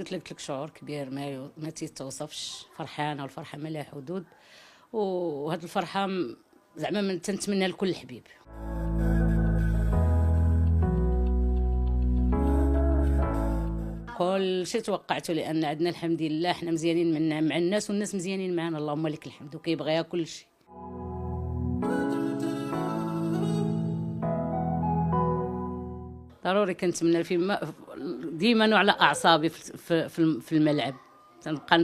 قلت لك 3 شهور كبير ما تيتوصفش، فرحانه والفرحه ما لها حدود. وهاد الفرحه زعما من تنتمنى لكل الحبيب. كل شيء توقعته، لان عندنا الحمد لله حنا مزيانين مع الناس والناس مزيانين معنا، اللهم لك الحمد، وكيبغيها كل شيء. ضروري كنتمنى ديما على اعصابي في الملعب، تنبقى